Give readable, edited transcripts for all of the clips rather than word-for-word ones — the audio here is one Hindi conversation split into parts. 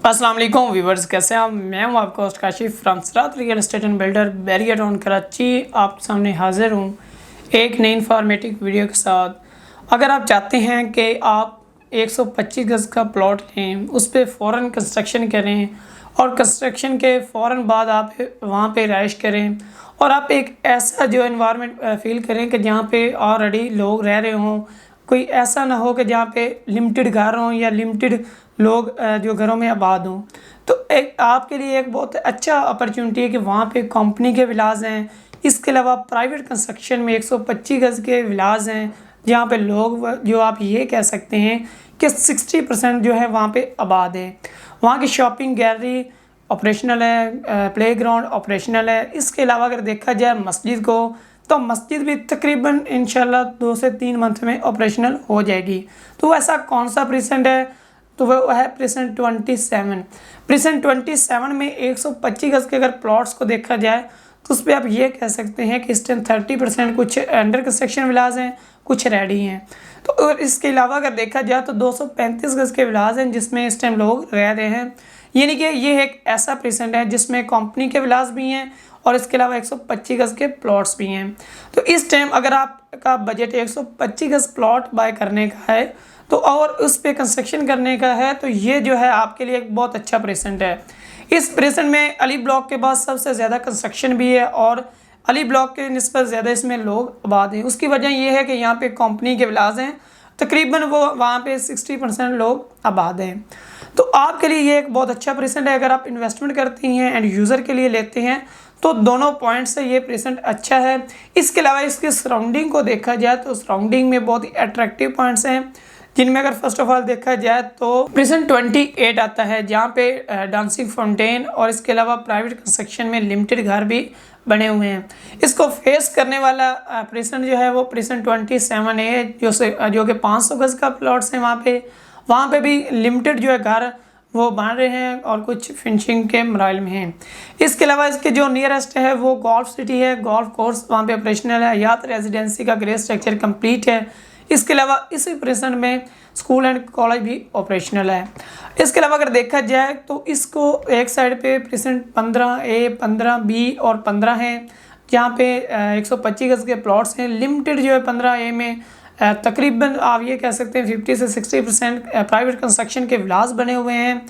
अस्सलाम वालेकुम व्यूवर्स, कैसे हैं आप। मैं हूं आपका host Kashif from Sirat real estate and builder Bahria Town Karachi. आपके सामने हाजिर हूं एक नई इंफॉर्मेटिव वीडियो के साथ। अगर आप चाहते हैं कि आप 125 गज़ का प्लॉट लें, उस पर फ़ौरन कंस्ट्रक्शन करें और कंस्ट्रक्शन के फ़ौरन बाद आप वहां पे रहाइश करें और आप एक ऐसा जो एनवायरनमेंट फ़ील करें कि जहाँ पे ऑलरेडी लोग रह रहे हों, कोई ऐसा ना हो कि जहाँ पे लिमिटेड घर हों या लिमिटेड लोग जो घरों में आबाद हों, तो एक आपके लिए एक बहुत अच्छा अपॉर्चुनिटी है कि वहाँ पे कंपनी के विलाज हैं। इसके अलावा प्राइवेट कंस्ट्रक्शन में 125 गज़ के विलाज हैं जहाँ पे लोग जो आप ये कह सकते हैं कि 60% जो है वहाँ पे आबाद है। वहाँ की शॉपिंग गैलरी ऑपरेशनल है, प्लेग्राउंड ऑपरेशनल है। इसके अलावा अगर देखा जाए मस्जिद को, तो मस्जिद भी तकरीबन इंशाल्लाह 2 से 3 मंथ में ऑपरेशनल हो जाएगी। तो ऐसा कौन सा प्रेजेंट है, तो वह है प्रेजेंट 27। प्रेजेंट 27 में 125 गज़ के अगर प्लॉट्स को देखा जाए तो उस पर आप ये कह सकते हैं कि इस टाइम 30% कुछ अंडर कंस्ट्रक्शन विलाज हैं, कुछ रेडी हैं। तो और इसके अलावा अगर देखा जाए तो 235 गज़ के विलाज हैं जिसमें इस टाइम लोग रह रहे हैं। यानी कि ये एक ऐसा प्रेजेंट है जिसमें कंपनी के विलाज भी हैं और इसके अलावा 125 गज़ के प्लॉट्स भी हैं। तो इस टाइम अगर आपका बजट 125 गज़ प्लॉट बाय करने का है तो और उस पर कंस्ट्रक्शन करने का है, तो ये जो है आपके लिए एक बहुत अच्छा प्रेजेंट है। इस प्रेजेंट में अली ब्लॉक के बाद सबसे ज़्यादा कंस्ट्रक्शन भी है और अली ब्लॉक के निस्बत ज़्यादा इसमें लोग आबाद हैं। उसकी वजह यह है कि यहाँ पे कंपनी के विलाज हैं, तकरीबन वो वहाँ पे 60% लोग आबाद हैं। तो आपके लिए ये एक बहुत अच्छा प्रेजेंट है। अगर आप इन्वेस्टमेंट करती हैं एंड यूज़र के लिए लेते हैं तो दोनों पॉइंट से ये प्रेजेंट अच्छा है। इसके अलावा इसके सराउंडिंग को देखा जाए तो सराउंडिंग में बहुत ही अट्रैक्टिव पॉइंट्स हैं, जिनमें अगर फर्स्ट ऑफ ऑल देखा जाए तो प्रेजेंट 28 आता है जहाँ पे डांसिंग फाउंटेन और इसके अलावा प्राइवेट कंस्ट्रक्शन में लिमिटेड घर भी बने हुए हैं। इसको फेस करने वाला प्रेजेंट जो है वो प्रेजेंट 27 है जो कि 500 गज़ का प्लॉट्स हैं। वहाँ पे भी लिमिटेड जो है घर वो बन रहे हैं और कुछ फिनिशिंग के मराइल में हैं। इसके अलावा इसके जो नियरेस्ट है वो गोल्फ सिटी है, गोल्फ कोर्स वहाँ पे ऑपरेशनल है, हयात रेजिडेंसी का ग्रे स्ट्रक्चर कंप्लीट है। इसके अलावा इसी प्रेजेंट में स्कूल एंड कॉलेज भी ऑपरेशनल है। इसके अलावा अगर देखा जाए तो इसको एक साइड पे प्रेजेंट 15A, 15B और 15 हैं जहाँ पे 125 गज़ के प्लॉट्स हैं। लिमिटेड जो है 15A में तकरीबन आप ये कह सकते हैं 50 से 60% प्राइवेट कंस्ट्रक्शन के विलास बने हुए हैं।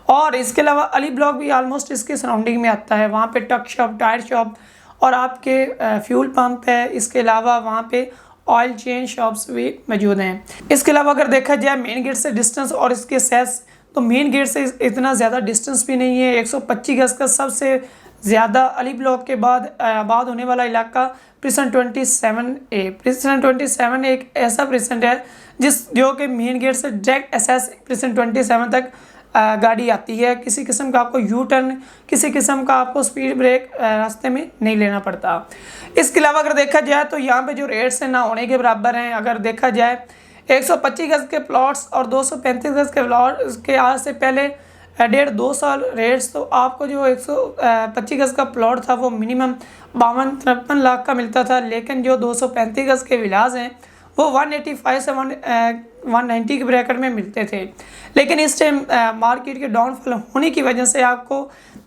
और इसके अलावा अली ब्लॉक भी आलमोस्ट इसके सराउंडिंग में आता है। वहाँ पे टक शॉप, टायर शॉप और आपके फ्यूल पंप है। इसके अलावा वहाँ पे ऑयल चेंज शॉप्स भी मौजूद हैं। इसके अलावा अगर देखा जाए मेन गेट से डिस्टेंस और इसके सेस, तो मेन गेट से इतना ज़्यादा डिस्टेंस भी नहीं है। 125 गज़ का सबसे ज़्यादा अली ब्लॉक के बाद आबाद होने वाला इलाका प्रेजेंट 27A। प्रेजेंट 27 एक ऐसा प्रेजेंट है जो कि मेन गेट से डायरेक्ट एसेस प्रेजेंट 27 तक गाड़ी आती है। किसी किस्म का आपको यू टर्न, किसी किस्म का आपको स्पीड ब्रेक रास्ते में नहीं लेना पड़ता। इसके अलावा अगर देखा जाए तो यहाँ पे जो रेट्स हैं ना होने के बराबर हैं। अगर देखा जाए 125 गज़ के प्लॉट्स और 235 गज़ के प्लॉट के आज से पहले 1.5-2 साल रेट्स, तो आपको जो 125 गज़ का प्लॉट था वो मिनिमम 52-53 लाख का मिलता था। लेकिन जो 235 गज़ के विलाज हैं वो 185 से 190 के ब्रैकेट में मिलते थे। लेकिन इस टाइम मार्केट के डाउनफॉल होने की वजह से आपको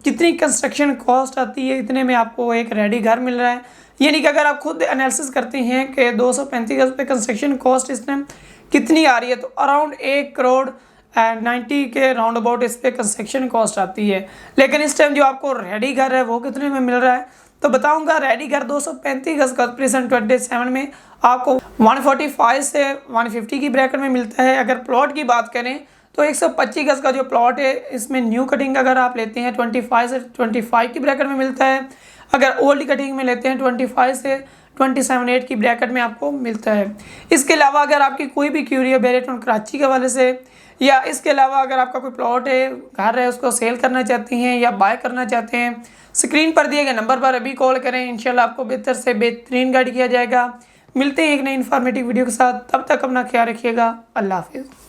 जितनी कंस्ट्रक्शन कॉस्ट आती है इतने में आपको एक रेडी घर मिल रहा है। यानी कि अगर आप खुद एनालिसिस करते हैं कि 235 गज़ पे कंस्ट्रक्शन कॉस्ट इस टाइम कितनी आ रही है, तो अराउंड 1 करोड़ 90 के राउंड अबाउट इस पर कंस्ट्रक्शन कॉस्ट आती है। लेकिन इस टाइम जो आपको रेडी घर है वो कितने में मिल रहा है, तो बताऊंगा। रेडी घर 235 गज़ का प्रेजेंट 27 में आपको 145 से 150 की ब्रैकेट में मिलता है। अगर प्लॉट की बात करें तो 125 गज़ का जो प्लॉट है इसमें न्यू कटिंग अगर आप लेते हैं 25 से 25 की ब्रैकेट में मिलता है। अगर ओल्ड कटिंग में लेते हैं 25 से 27-8 की ब्रैकेट में आपको मिलता है। इसके अलावा अगर आपकी कोई भी क्यूरी है बैरिया टाउन कराची के हवाले से, या इसके अलावा अगर आपका कोई प्लॉट है, घर है, उसको सेल करना चाहती हैं या बाय करना चाहते हैं, स्क्रीन पर दिए गए नंबर पर अभी कॉल करें। इंशाल्लाह आपको बेहतर से बेहतरीन गाइड किया जाएगा। मिलते हैं एक नई इन्फॉर्मेटिव वीडियो के साथ, तब तक अपना ख्याल रखिएगा। अल्लाह हाफिज़।